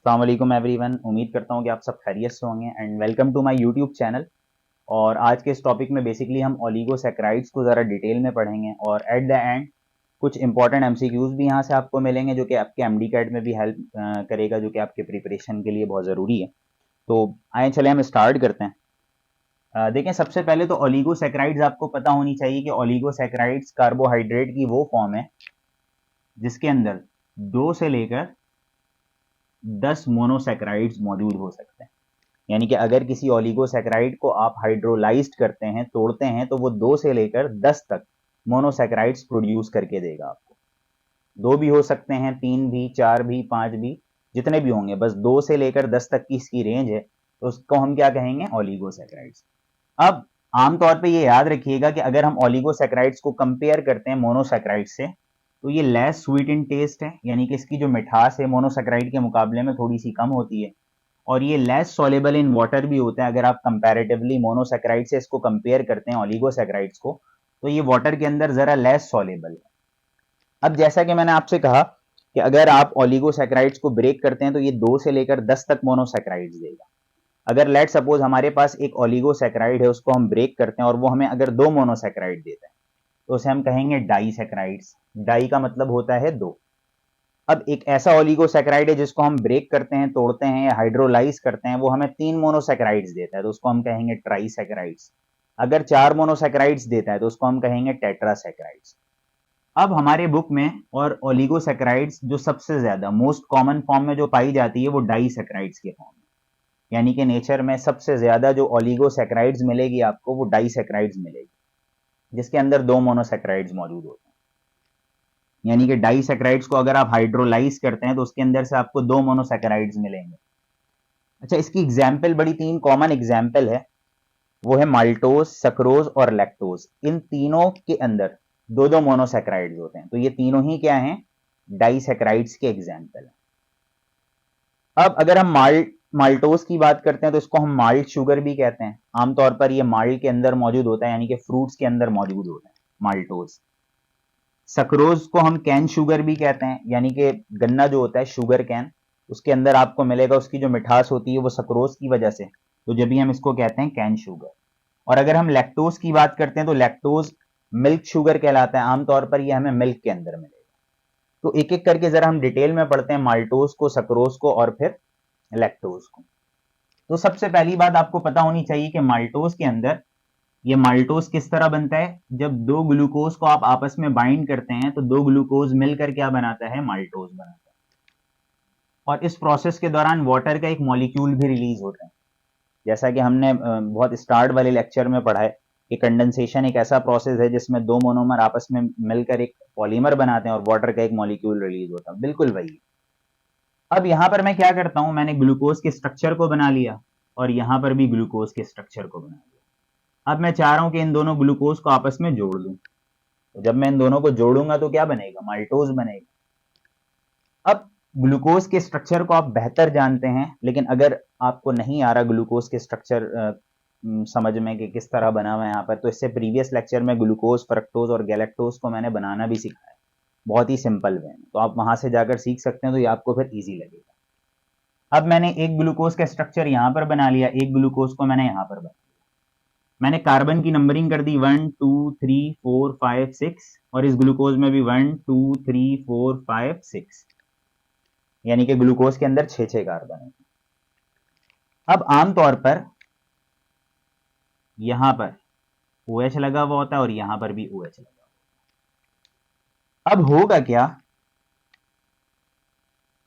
अस्सलाम वालेकुम एवरीवन। उम्मीद करता हूँ कि आप सब खैरियत से होंगे and welcome to my YouTube channel. और आज के इस टॉपिक में बेसिकली हम ओलिगोसैकेराइड्स को ज़रा डिटेल में पढ़ेंगे और एट द एंड कुछ इंपॉर्टेंट एमसीक्यूज भी यहाँ से आपको मिलेंगे जो कि आपके एमडी कैट में भी हेल्प करेगा, जो कि आपके प्रिपरेशन के लिए बहुत ज़रूरी है। तो आए चले हम स्टार्ट करते हैं। देखें, सबसे पहले तो ओलिगोसैकेराइड्स आपको पता होनी चाहिए कि ओलिगोसैकेराइड्स कार्बोहाइड्रेट की वो फॉर्म है जिसके अंदर 2 से लेकर 10 मोनोसैकेराइड्स मौजूद हो सकते हैं। यानी कि अगर किसी ओलिगोसैकेराइड को आप हाइड्रोलाइज्ड करते हैं, तोड़ते हैं, तो वो 2 से लेकर 10 तक मोनोसैकेराइड्स प्रोड्यूस करके देगा आपको। 2 भी हो सकते हैं, 3 भी, 4 भी, 5 भी, जितने भी होंगे, बस 2 से लेकर 10 तक की इसकी रेंज है, तो उसको हम क्या कहेंगे? ओलिगोसैकेराइड्स। अब आमतौर पे ये याद रखिएगा कि अगर हम ओलिगोसैकेराइड्स को कंपेयर करते हैं मोनोसैकेराइड से, तो ये लेस स्वीट इन टेस्ट है, यानी कि इसकी जो मिठास है मोनोसैकेराइड के मुकाबले में थोड़ी सी कम होती है। और ये लेस सॉल्युबल इन वाटर भी होता है। अगर आप कंपैरेटिवली मोनोसैकेराइड से इसको कंपेयर करते हैं ओलिगोसैकेराइड्स को, तो ये वाटर के अंदर जरा लेस सॉल्युबल है। अब जैसा कि मैंने आपसे कहा कि अगर आप ओलिगोसैकेराइड्स को ब्रेक करते हैं तो ये 2 से लेकर 10 तक मोनोसैकेराइड्स देगा। अगर लेट सपोज हमारे पास एक ओलिगोसैकेराइड है, उसको हम ब्रेक करते हैं और वो हमें अगर 2 मोनोसैकेराइड देता है, तो उसे हम कहेंगे डाइसैकेराइड्स। डाई का मतलब होता है 2। अब एक ऐसा ओलिगोसैकेराइड है जिसको हम ब्रेक करते हैं, तोड़ते हैं या हाइड्रोलाइज करते हैं, वो हमें 3 मोनोसैकेराइड्स देता है, तो उसको हम कहेंगे ट्राइसैकेराइड्स। अगर 4 मोनोसैकेराइड्स देता है तो उसको हम कहेंगे टेट्रासैकेराइड्स। अब हमारे बुक में और ओलिगोसैकेराइड्स जो सबसे ज्यादा मोस्ट कॉमन फॉर्म में जो पाई जाती है वो डाइसैकेराइड्स के फॉर्म में। यानी कि नेचर में सबसे ज्यादा जो ओलिगोसैकेराइड्स मिलेगी आपको वो डाइसैकेराइड्स मिलेगी, जिसके अंदर 2 मोनोसैकेराइड्स मौजूद होते हैं। यानी कि डाइसैकेराइड्स को अगर आप हाइड्रोलाइज करते हैं तो उसके अंदर से आपको 2 मोनोसैकेराइड्स मिलेंगे। अच्छा, इसकी एग्जाम्पल बड़ी 3 कॉमन एग्जाम्पल है, वो है माल्टोज, सक्रोज और लैक्टोज। इन तीनों के अंदर 2-2 मोनोसैकेराइड्स होते हैं, तो ये तीनों ही क्या हैं? डाइसैकेराइड्स के एग्जाम्पल हैं। अब अगर हम माल्टोज की बात करते हैं तो इसको हम माल्ट शुगर भी कहते हैं। आमतौर पर ये माल्ट के अंदर मौजूद होता है, यानी कि फ्रूट्स के अंदर मौजूद होता है माल्टोज। सक्रोज को हम कैन शुगर भी कहते हैं, यानी कि गन्ना जो होता है, शुगर कैन, उसके अंदर आपको मिलेगा, उसकी जो मिठास होती है वो सक्रोज की वजह से, तो जब भी हम इसको कहते हैं कैन शुगर। और अगर हम लैक्टोज की बात करते हैं तो लैक्टोज मिल्क शुगर कहलाता है। आमतौर पर ये हमें मिल्क के अंदर मिलेगा। तो एक एक करके जरा हम डिटेल में पढ़ते हैं, माल्टोज को, सक्रोज को और फिर लैक्टोज को। तो सबसे पहली बात आपको पता होनी चाहिए कि माल्टोज के अंदर ये माल्टोज किस तरह बनता है। जब 2 ग्लूकोज को आप आपस में बाइंड करते हैं तो 2 ग्लूकोज मिलकर क्या बनाता है? माल्टोज बनाता है। और इस प्रोसेस के दौरान वाटर का एक मॉलिक्यूल भी रिलीज होता है। जैसा कि हमने बहुत स्टार्ट वाले लेक्चर में पढ़ा है कि कंडेंसेशन एक ऐसा प्रोसेस है जिसमें 2 मोनोमर आपस में मिलकर एक पॉलीमर बनाते हैं और वाटर का एक मॉलिक्यूल रिलीज होता है। बिल्कुल वही। अब यहां पर मैं क्या करता हूं, मैंने ग्लूकोज के स्ट्रक्चर को बना लिया और यहां पर भी ग्लूकोज के स्ट्रक्चर को बना लिया। अब मैं चाह रहा हूं कि इन दोनों ग्लूकोज को आपस में जोड़ दूं। तो जब मैं इन दोनों को जोड़ूंगा तो क्या बनेगा? माल्टोज बनेगा। अब ग्लूकोज के स्ट्रक्चर को आप बेहतर जानते हैं, लेकिन अगर आपको नहीं आ रहा ग्लूकोज के स्ट्रक्चर समझ में कि किस तरह बना हुआ है यहाँ पर, तो इससे प्रीवियस लेक्चर में ग्लूकोज, फ्रक्टोज और गैलेक्टोज को मैंने बनाना भी सिखाया, बहुत ही सिंपल वे में, तो आप वहां से जाकर सीख सकते हैं, तो ये आपको फिर इजी लगेगा। अब मैंने एक ग्लूकोज का स्ट्रक्चर यहां पर बना लिया, एक ग्लूकोज को मैंने यहां पर बना लिया। मैंने कार्बन की नंबरिंग कर दी 1 2 3 4 5 6, और इस ग्लूकोज में भी 1 2 3 4 5 6, यानी कि ग्लूकोज के अंदर 6 कार्बन है। अब आमतौर पर यहां पर OH लगा हुआ होता है और यहां पर भी OH लगा हुआ। अब होगा क्या?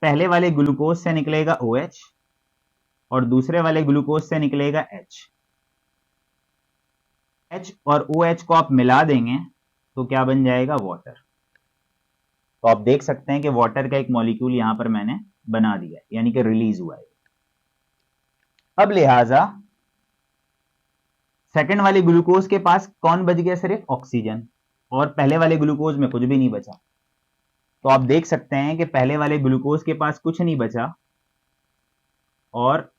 पहले वाले ग्लूकोज से निकलेगा OH और दूसरे वाले ग्लूकोज से निकलेगा H। H और OH को आप मिला देंगे तो क्या बन जाएगा? वाटर। तो आप देख सकते हैं कि वाटर का एक मॉलिक्यूल यहां पर मैंने बना दिया है, यानी कि रिलीज हुआ है। अब लिहाजा सेकंड वाले ग्लूकोज के पास कौन बच गया? सिर्फ ऑक्सीजन, और पहले वाले ग्लूकोज में कुछ भी नहीं बचा। तो आप देख सकते हैं कि पहले वाले ग्लूकोज के पास कुछ नहीं बचा और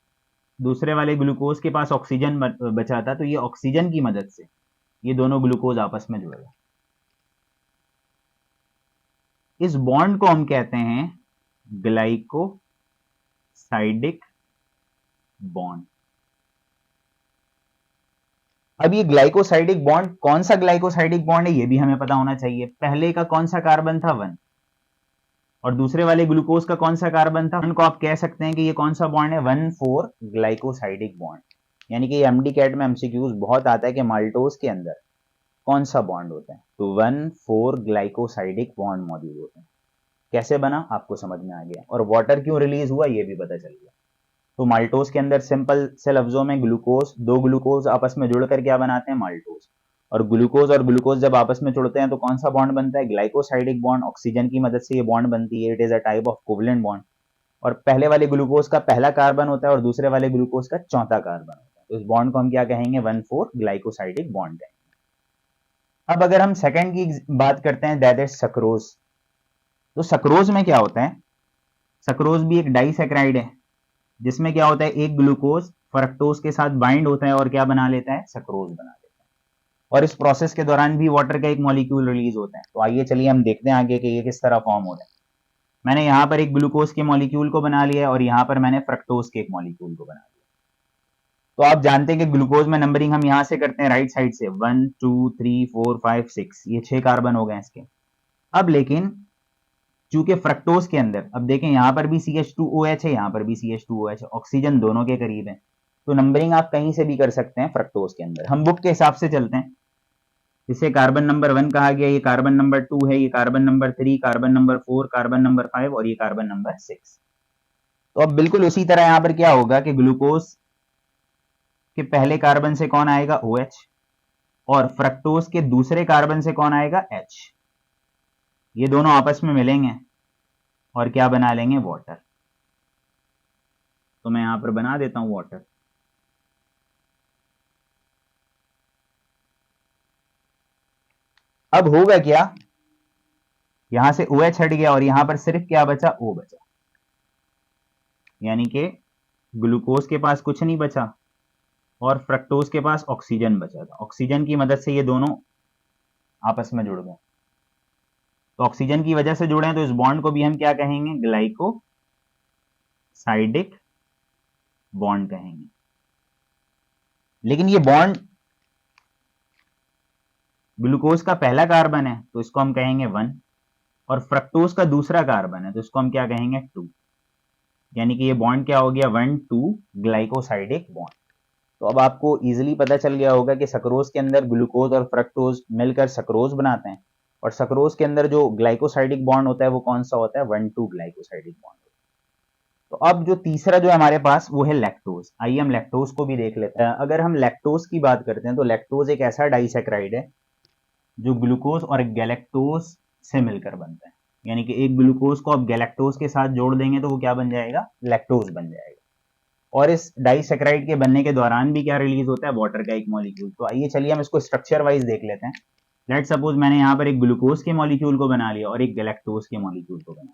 दूसरे वाले ग्लूकोज के पास ऑक्सीजन बचा था, तो ये ऑक्सीजन की मदद से ये दोनों ग्लूकोज आपस में जुड़ गए। इस बॉन्ड को हम कहते हैं ग्लाइको ग्लाइकोसाइडिक बॉन्ड। अब ये ग्लाइकोसाइडिक बॉन्ड कौन सा ग्लाइकोसाइडिक बॉन्ड है ये भी हमें पता होना चाहिए। पहले का कौन सा कार्बन था 1 और दूसरे वाले ग्लूकोज का कौन सा कार्बन था 1 को आप कह सकते हैं कि ये कौन सा बॉन्ड है 1,4 ग्लाइकोसाइडिक बॉन्ड। यानी कि एमडी कैट में एमसीक्यूज बहुत आता है कि माल्टोज के अंदर कौन सा बॉन्ड होता है, तो 1,4 ग्लाइकोसाइडिक बॉन्ड मौजूद होते हैं। कैसे बना आपको समझ में आ गया, और वाटर क्यों रिलीज हुआ ये भी पता चल गया। तो माल्टोज के अंदर सिंपल से लफ्जों में ग्लूकोज, दो ग्लूकोज आपस में जुड़कर क्या बनाते हैं माल्टोज, और ग्लूकोज जब आपस में जुड़ते हैं तो कौन सा बॉन्ड बनता है ग्लाइकोसाइडिक बॉन्ड। ऑक्सीजन की मदद से ये बॉन्ड बनती है, it is a type of covalent bond. और पहले वाले ग्लूकोज का पहला कार्बन होता है और दूसरे वाले ग्लूकोज का चौथा कार्बन होता है, तो इस बॉन्ड को हम क्या कहेंगे 1,4 ग्लाइकोसाइडिक बॉन्ड कहेंगे। अब अगर हम सेकंड की बात करते हैं दैट इज सक्रोज। तो सक्रोज में क्या होता है, सक्रोज भी एक डाइसैकेराइड है जिसमें क्या होता है एक ग्लूकोज फ्रक्टोज के साथ बाइंड होता है और क्या बना लेता है सक्रोज बना लेता है, और इस प्रोसेस के दौरान भी वाटर का एक मॉलिक्यूल रिलीज होता है। तो आइए चलिए हम देखते हैं आगे कि ये किस तरह फॉर्म हो रहा है। मैंने यहां पर एक ग्लूकोज के मॉलिक्यूल को बना लिया है और यहां पर मैंने फ्रक्टोज के एक मॉलिक्यूल को बना लिया। तो आप जानते हैं कि ग्लूकोज में नंबरिंग हम यहां से करते हैं राइट साइड से 1 2 3 4 5 6, ये 6 कार्बन हो गए इसके। अब लेकिन चूंकि फ्रक्टोज के अंदर, अब देखें यहां पर भी CH2OH है, यहां पर भी CH2OH है, ऑक्सीजन दोनों के करीब है, तो नंबरिंग आप कहीं से भी कर सकते हैं फ्रक्टोज के अंदर। हम बुक के हिसाब से चलते हैं, इसे कार्बन नंबर 1 कहा गया, ये कार्बन नंबर 2 है, ये carbon number 3, carbon number 4, carbon number 5 और ये कार्बन नंबर 6। तो अब बिल्कुल उसी तरह यहां पर क्या होगा कि ग्लूकोज के पहले कार्बन से कौन आएगा OH, और फ्रक्टोज के दूसरे कार्बन से कौन आएगा H। ये दोनों आपस में मिलेंगे और क्या बना लेंगे वाटर। तो मैं यहां पर बना देता हूं वाटर। अब होगा क्या, यहां से OH हट गया और यहां पर सिर्फ क्या बचा O बचा, यानी कि ग्लूकोज के पास कुछ नहीं बचा और फ्रक्टोज के पास ऑक्सीजन बचा था। ऑक्सीजन की मदद से ये दोनों आपस में जुड़ गए, तो ऑक्सीजन की वजह से जुड़े हैं तो इस बॉन्ड को भी हम क्या कहेंगे ग्लाइकोसाइडिक बॉन्ड कहेंगे। लेकिन ये बॉन्ड ग्लूकोज का पहला कार्बन है तो इसको हम कहेंगे 1, और फ्रक्टोज का दूसरा कार्बन है तो इसको हम क्या कहेंगे 2, यानी कि ये बॉन्ड क्या हो गया 1,2 ग्लाइकोसाइडिक बॉन्ड। तो अब आपको इजीली पता चल गया होगा कि सक्रोज के अंदर ग्लूकोज और फ्रक्टोज मिलकर सक्रोज बनाते हैं, और सक्रोज के अंदर जो ग्लाइकोसाइडिक बॉन्ड होता है वो कौन सा होता है 1,2 ग्लाइकोसाइडिक बॉन्ड। तो अब जो तीसरा जो हमारे पास वो है लैक्टोज। आइए हम लैक्टोज को भी देख लेते हैं। अगर हम लैक्टोज की बात करते हैं तो लैक्टोज एक ऐसा डाइसैकेराइड है जो ग्लूकोज और गैलेक्टोज से मिलकर बनता है, यानी कि एक ग्लूकोज को आप गैलेक्टोज के साथ जोड़ देंगे तो वो क्या बन जाएगा लैक्टोज बन जाएगा। और इस डाइसैकेराइड के बनने के दौरान भी क्या रिलीज होता है वाटर का एक मॉलिक्यूल। तो आइए चलिए हम इसको स्ट्रक्चर वाइज देख लेते हैं। लेट सपोज मैंने यहाँ पर एक ग्लूकोज के मॉलिक्यूल को बना लिया और एक गैलेक्टोज के मॉलिक्यूल को बना लिया।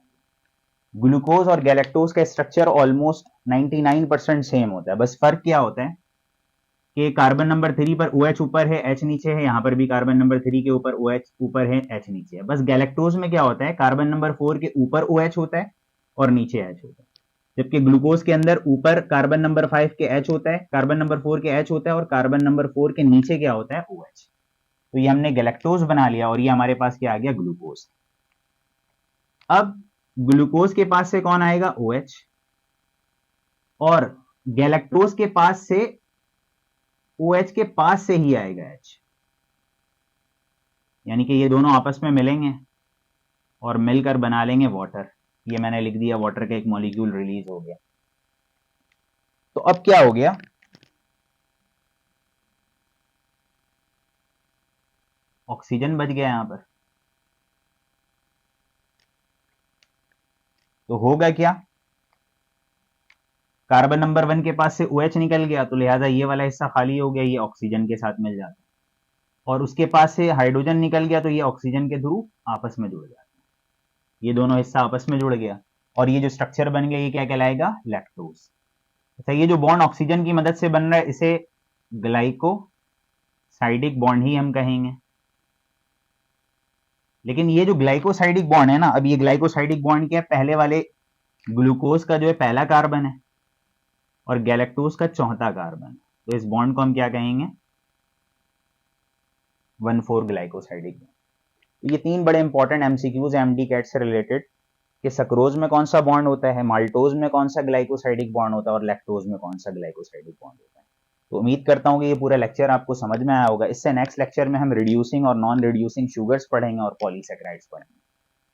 ग्लूकोज और गैलेक्टोज का स्ट्रक्चर ऑलमोस्ट 99% सेम होता है, बस फर्क क्या होता है कि कार्बन नंबर 3 पर OH ऊपर है H नीचे है, यहाँ पर भी कार्बन नंबर 3 के ऊपर OH ऊपर है H नीचे है। बस गैलेक्टोज में क्या होता है कार्बन नंबर 4 के ऊपर OH होता है और नीचे H होता है, जबकि ग्लूकोज के अंदर ऊपर कार्बन नंबर 5 के H होता है, कार्बन नंबर 4 के H होता है और कार्बन नंबर 4 के नीचे क्या होता है OH। तो ये हमने गैलेक्टोज बना लिया और ये हमारे पास क्या आ गया ग्लूकोज। अब ग्लूकोज के पास से कौन आएगा OH, और गैलेक्टोज के पास से OH के पास से ही आएगा H, यानी कि ये दोनों आपस में मिलेंगे और मिलकर बना लेंगे वाटर। ये मैंने लिख दिया वाटर का एक मॉलिक्यूल रिलीज हो गया। तो अब क्या हो गया, ऑक्सीजन बच गया यहां पर। तो होगा क्या, कार्बन नंबर 1 के पास से OH निकल गया तो लिहाजा ये वाला हिस्सा खाली हो गया, ये ऑक्सीजन के साथ मिल जाता है, और उसके पास से हाइड्रोजन निकल गया तो ये ऑक्सीजन के थ्रू आपस में जुड़ जाता है। ये दोनों हिस्सा आपस में जुड़ गया और ये जो स्ट्रक्चर बन गया ये क्या कहलाएगा लैक्टोज। अच्छा, ये जो बॉन्ड ऑक्सीजन की मदद से बन रहा है इसे ग्लाइकोसाइडिक बॉन्ड ही हम कहेंगे। लेकिन ये जो ग्लाइकोसाइडिक बॉन्ड है ना, अब ये ग्लाइकोसाइडिक बॉन्ड क्या है, पहले वाले ग्लूकोज का जो है पहला कार्बन है और गैलेक्टोज का चौथा कार्बन, तो इस बॉन्ड को हम क्या कहेंगे, 1,4 ग्लाइकोसाइडिक बॉन्ड। ये तीन बड़े इंपॉर्टेंट एमसीक्यूज हैं एमडी कैट से रिलेटेड, कि सक्रोज में कौन सा बॉन्ड होता है, माल्टोज में कौन सा ग्लाइकोसाइडिक बॉन्ड होता है और लैक्टोज में कौन सा ग्लाइकोसाइडिक बॉन्ड होता है। तो उम्मीद करता हूँ कि ये पूरा लेक्चर आपको समझ में आया होगा। इससे नेक्स्ट लेक्चर में हम रिड्यूसिंग और नॉन रिड्यूसिंग शुगर्स पढ़ेंगे और पॉलीसेक्राइड्स पढ़ेंगे।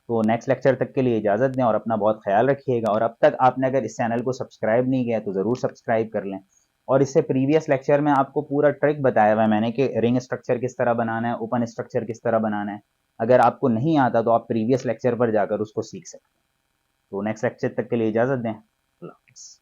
तो नेक्स्ट लेक्चर तक के लिए इजाजत दें और अपना बहुत ख्याल रखिएगा। और अब तक आपने अगर इस चैनल को सब्सक्राइब नहीं किया तो जरूर सब्सक्राइब कर लें। और इससे प्रीवियस लेक्चर में आपको पूरा ट्रिक बताया हुआ है मैंने कि रिंग स्ट्रक्चर किस तरह बनाना है, ओपन स्ट्रक्चर किस तरह बनाना है। अगर आपको नहीं आता तो आप प्रीवियस लेक्चर पर जाकर उसको सीख सकते हैं। तो नेक्स्ट लेक्चर तक के लिए इजाजत दें। अल्लाह हाफ़िज़।